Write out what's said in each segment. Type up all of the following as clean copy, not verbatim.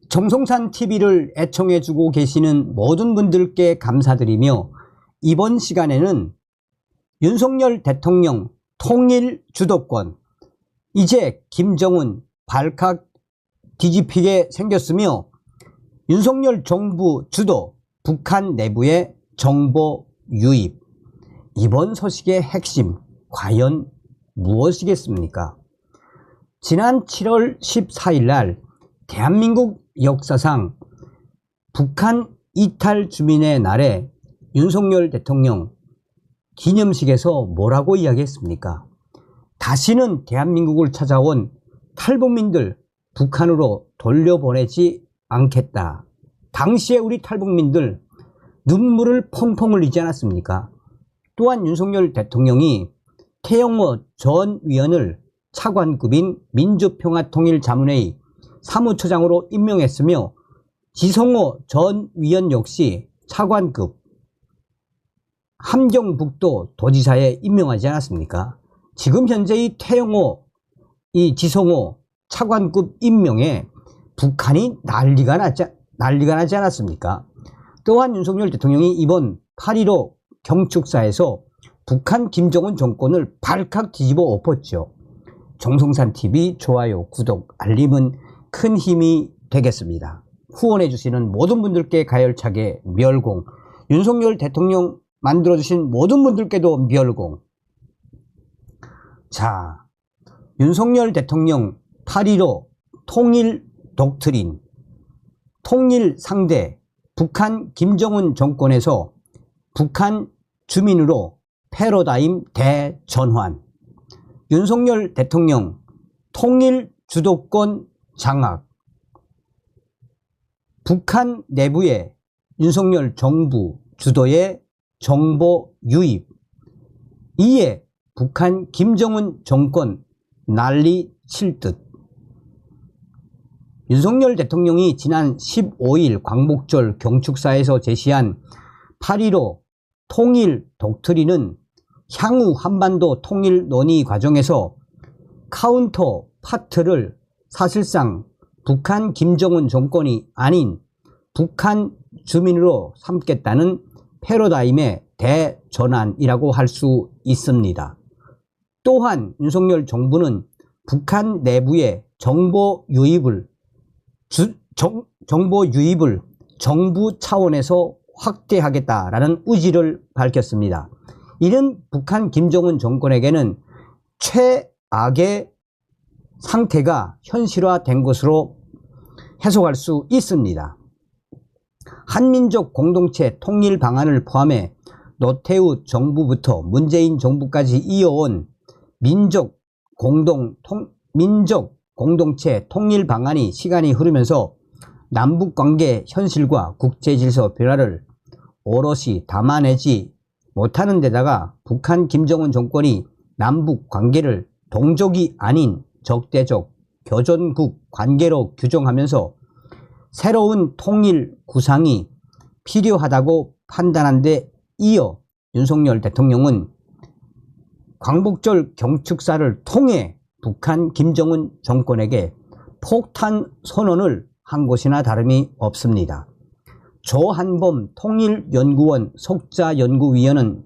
정성산 TV를 애청해주고 계시는 모든 분들께 감사드리며 이번 시간에는 윤석열 대통령 통일 주도권, 이제 김정은 발칵 뒤집히게 생겼으며 윤석열 정부 주도 북한 내부의 정보 유입, 이번 소식의 핵심 과연 무엇이겠습니까? 지난 7월 14일 날 대한민국 역사상 북한 이탈 주민의 날에 윤석열 대통령 기념식에서 뭐라고 이야기했습니까? 다시는 대한민국을 찾아온 탈북민들 북한으로 돌려보내지 않겠다. 당시에 우리 탈북민들 눈물을 펑펑 흘리지 않았습니까? 또한 윤석열 대통령이 태영호 전 위원을 차관급인 민주평화통일자문회의 사무처장으로 임명했으며 지성호 전 위원 역시 차관급 함경북도 도지사에 임명하지 않았습니까? 지금 현재 이 태영호, 이 지성호 차관급 임명에 북한이 난리가 나지 않았습니까? 또한 윤석열 대통령이 이번 8.15 경축사에서 북한 김정은 정권을 발칵 뒤집어 엎었죠. 정성산TV 좋아요, 구독, 알림은 큰 힘이 되겠습니다. 후원해주시는 모든 분들께 가열차게 멸공, 윤석열 대통령 만들어주신 모든 분들께도 멸공. 자, 윤석열 대통령 8.15 통일 독트린, 통일 상대 북한 김정은 정권에서 북한 주민으로 패러다임 대전환, 윤석열 대통령 통일 주도권 장악, 북한 내부의 윤석열 정부 주도의 정보 유입, 이에 북한 김정은 정권 난리 칠 듯. 윤석열 대통령이 지난 15일 광복절 경축사에서 제시한 8.15 통일 독트린은 향후 한반도 통일 논의 과정에서 카운터 파트를 사실상 북한 김정은 정권이 아닌 북한 주민으로 삼겠다는 패러다임의 대전환이라고 할 수 있습니다. 또한 윤석열 정부는 북한 내부의 정보 유입을 정부 차원에서 확대하겠다라는 의지를 밝혔습니다. 이는 북한 김정은 정권에게는 최악의 상태가 현실화된 것으로 해석할 수 있습니다. 한민족 공동체 통일 방안을 포함해 노태우 정부부터 문재인 정부까지 이어온 민족 공동체 통일 방안이 시간이 흐르면서 남북관계 현실과 국제질서 변화를 오롯이 담아내지 못하는 데다가 북한 김정은 정권이 남북관계를 동족이 아닌 적대적 교전국 관계로 규정하면서 새로운 통일 구상이 필요하다고 판단한 데 이어 윤석열 대통령은 광복절 경축사를 통해 북한 김정은 정권에게 폭탄 선언을 한 것이나 다름이 없습니다. 조한범 통일연구원 석자연구위원은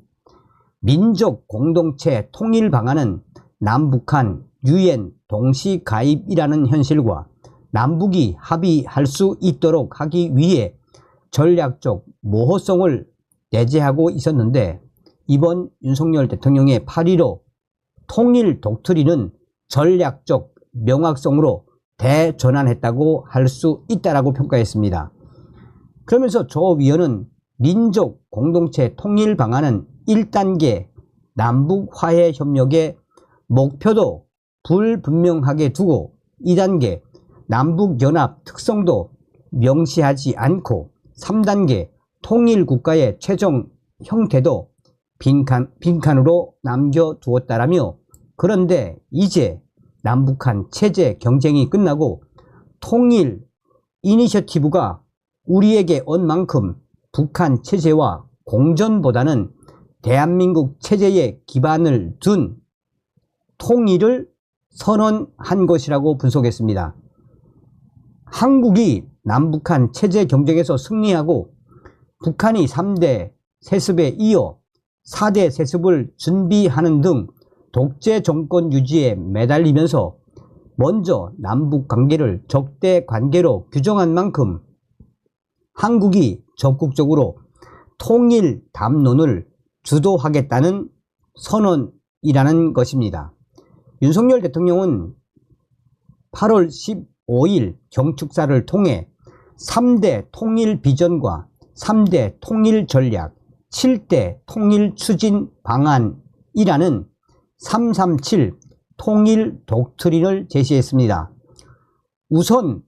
민족 공동체 통일 방안은 남북한 유엔 동시 가입이라는 현실과 남북이 합의할 수 있도록 하기 위해 전략적 모호성을 내재하고 있었는데 이번 윤석열 대통령의 8.15 통일 독트린은 전략적 명확성으로 대전환했다고 할 수 있다고 평가했습니다. 그러면서 조 위원은 민족 공동체 통일 방안은 1단계 남북 화해 협력의 목표도 불분명하게 두고 2단계 남북연합 특성도 명시하지 않고 3단계 통일국가의 최종 형태도 빈칸으로 남겨두었다라며, 그런데 이제 남북한 체제 경쟁이 끝나고 통일 이니셔티브가 우리에게 온 만큼 북한 체제와 공전보다는 대한민국 체제에 기반을 둔 통일을 선언한 것이라고 분석했습니다. 한국이 남북한 체제 경쟁에서 승리하고 북한이 3대 세습에 이어 4대 세습을 준비하는 등 독재 정권 유지에 매달리면서 먼저 남북 관계를 적대 관계로 규정한 만큼 한국이 적극적으로 통일 담론을 주도하겠다는 선언이라는 것입니다. 윤석열 대통령은 8월 15일 경축사를 통해 3대 통일 비전과 3대 통일 전략, 7대 통일 추진 방안이라는 337 통일 독트린을 제시했습니다. 우선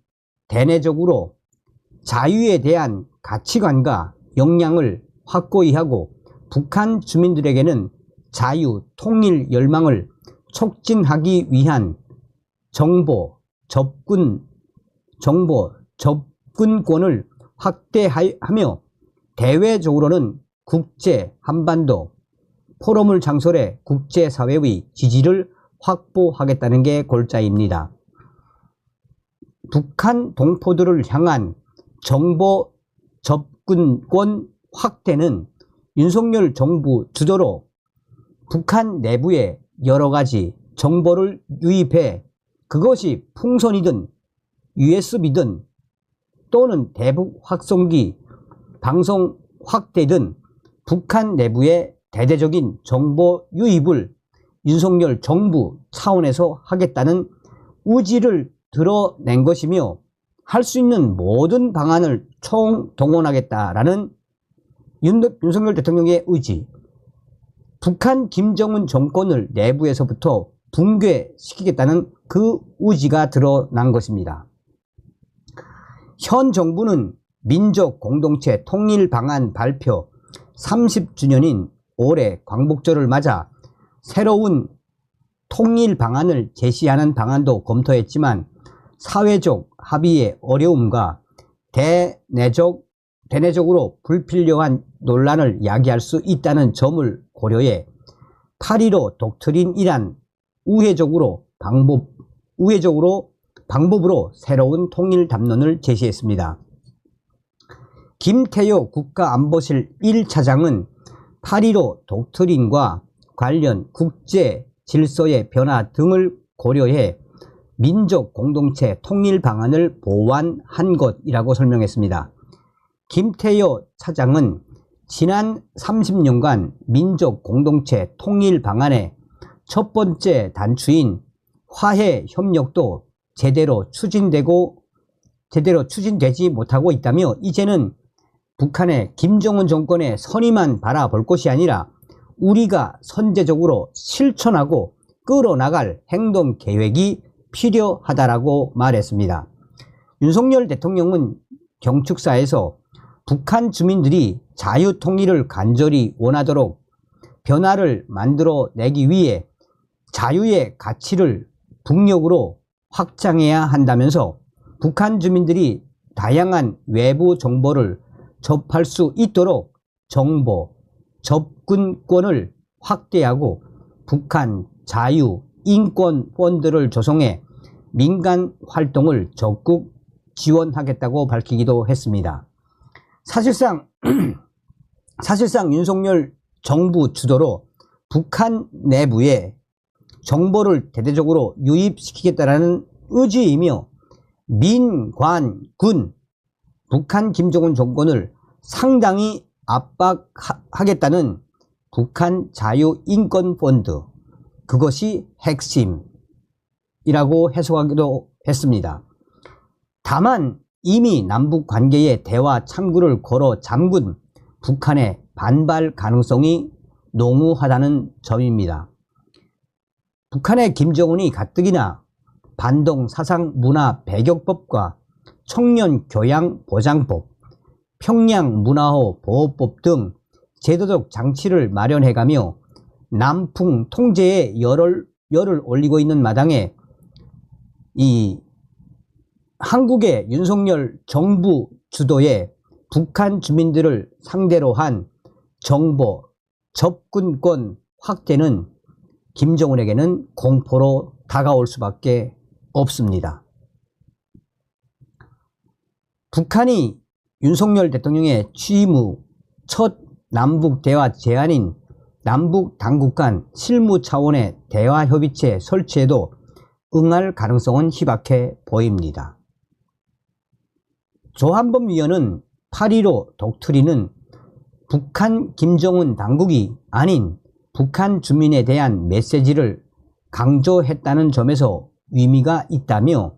대내적으로 자유에 대한 가치관과 역량을 확고히 하고 북한 주민들에게는 자유, 통일 열망을 촉진하기 위한 정보 접근권을 확대하며 대외적으로는 국제 한반도 포럼을 창설해 국제사회의 지지를 확보하겠다는 게 골자입니다. 북한 동포들을 향한 정보 접근권 확대는 윤석열 정부 주도로 북한 내부에 여러 가지 정보를 유입해 그것이 풍선이든 USB든 또는 대북 확성기 방송 확대든 북한 내부의 대대적인 정보 유입을 윤석열 정부 차원에서 하겠다는 의지를 드러낸 것이며 할 수 있는 모든 방안을 총동원하겠다라는 윤석열 대통령의 의지, 북한 김정은 정권을 내부에서부터 붕괴시키겠다는 그 의지가 드러난 것입니다. 현 정부는 민족공동체 통일방안 발표 30주년인 올해 광복절을 맞아 새로운 통일방안을 제시하는 방안도 검토했지만 사회적 합의의 어려움과 대내적으로 불필요한 논란을 야기할 수 있다는 점을 고려해 8.15 독트린이란 우회적으로 방법으로 새로운 통일 담론을 제시했습니다. 김태효 국가안보실 1차장은 8.15 독트린과 관련 국제 질서의 변화 등을 고려해 민족 공동체 통일 방안을 보완한 것이라고 설명했습니다. 김태효 차장은 지난 30년간 민족 공동체 통일 방안의 첫 번째 단추인 화해 협력도 제대로 추진되지 못하고 있다며 이제는 북한의 김정은 정권의 선의만 바라볼 것이 아니라 우리가 선제적으로 실천하고 끌어나갈 행동 계획이 필요하다라고 말했습니다. 윤석열 대통령은 경축사에서 북한 주민들이 자유통일을 간절히 원하도록 변화를 만들어내기 위해 자유의 가치를 북녘으로 확장해야 한다면서 북한 주민들이 다양한 외부 정보를 접할 수 있도록 정보 접근권을 확대하고 북한 자유 인권 펀드를 조성해 민간 활동을 적극 지원하겠다고 밝히기도 했습니다. 사실상 윤석열 정부 주도로 북한 내부에 정보를 대대적으로 유입시키겠다는 의지이며 민관군 북한 김정은 정권을 상당히 압박하겠다는 북한 자유인권펀드, 그것이 핵심이라고 해석하기도 했습니다. 다만 이미 남북 관계의 대화 창구를 걸어 잠근 북한의 반발 가능성이 농후하다는 점입니다. 북한의 김정은이 가뜩이나 반동 사상 문화 배격법과 청년 교양 보장법, 평양 문화호 보호법 등 제도적 장치를 마련해가며 남풍 통제에 열을 올리고 있는 마당에 이 한국의 윤석열 정부 주도의 북한 주민들을 상대로 한 정보 접근권 확대는 김정은에게는 공포로 다가올 수밖에 없습니다. 북한이 윤석열 대통령의 취임 후 첫 남북 대화 제안인 남북 당국 간 실무 차원의 대화 협의체 설치에도 응할 가능성은 희박해 보입니다. 조한범 위원은 8.15 독트린은 북한 김정은 당국이 아닌 북한 주민에 대한 메시지를 강조했다는 점에서 의미가 있다며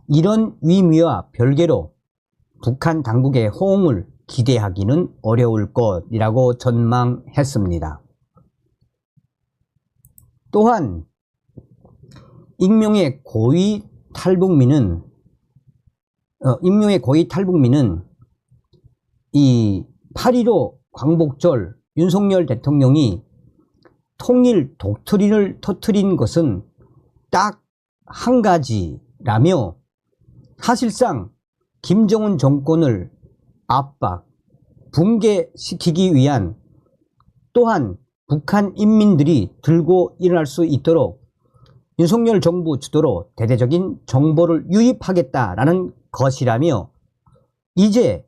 이런 의미와 별개로 북한 당국의 호응을 기대하기는 어려울 것이라고 전망했습니다. 또한 익명의 고위 탈북민은 이 8.15 광복절 윤석열 대통령이 통일 독트린을 터뜨린 것은 딱 한 가지라며 사실상 김정은 정권을 압박, 붕괴시키기 위한 또한 북한 인민들이 들고 일어날 수 있도록 윤석열 정부 주도로 대대적인 정보를 유입하겠다라는 것이라며 이제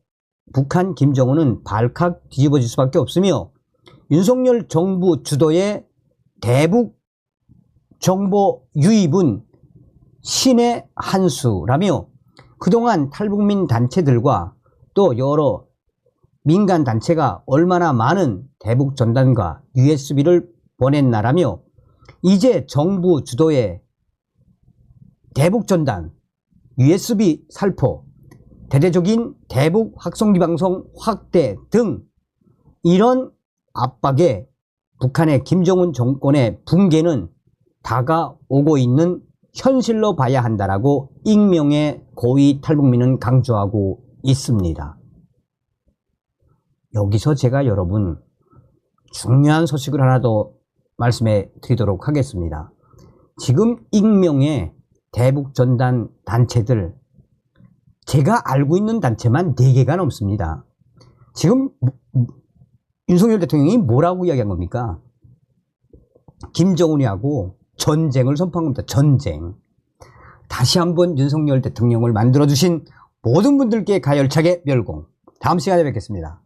북한 김정은은 발칵 뒤집어질 수밖에 없으며 윤석열 정부 주도의 대북 정보 유입은 신의 한 수라며 그동안 탈북민 단체들과 또 여러 민간 단체가 얼마나 많은 대북 전단과 USB를 보냈나라며 이제 정부 주도의 대북 전단, USB 살포, 대대적인 대북 확성기 방송 확대 등 이런 압박에 북한의 김정은 정권의 붕괴는 다가오고 있는 현실로 봐야 한다라고 익명의 고위 탈북민은 강조하고 있습니다. 여기서 제가 여러분 중요한 소식을 하나 더 말씀해 드리도록 하겠습니다. 지금 익명의 대북 전단 단체들 제가 알고 있는 단체만 4개가 넘습니다. 지금 윤석열 대통령이 뭐라고 이야기한 겁니까? 김정은이하고 전쟁을 선포한 겁니다. 전쟁. 다시 한번 윤석열 대통령을 만들어주신 모든 분들께 가열차게 멸공. 다음 시간에 뵙겠습니다.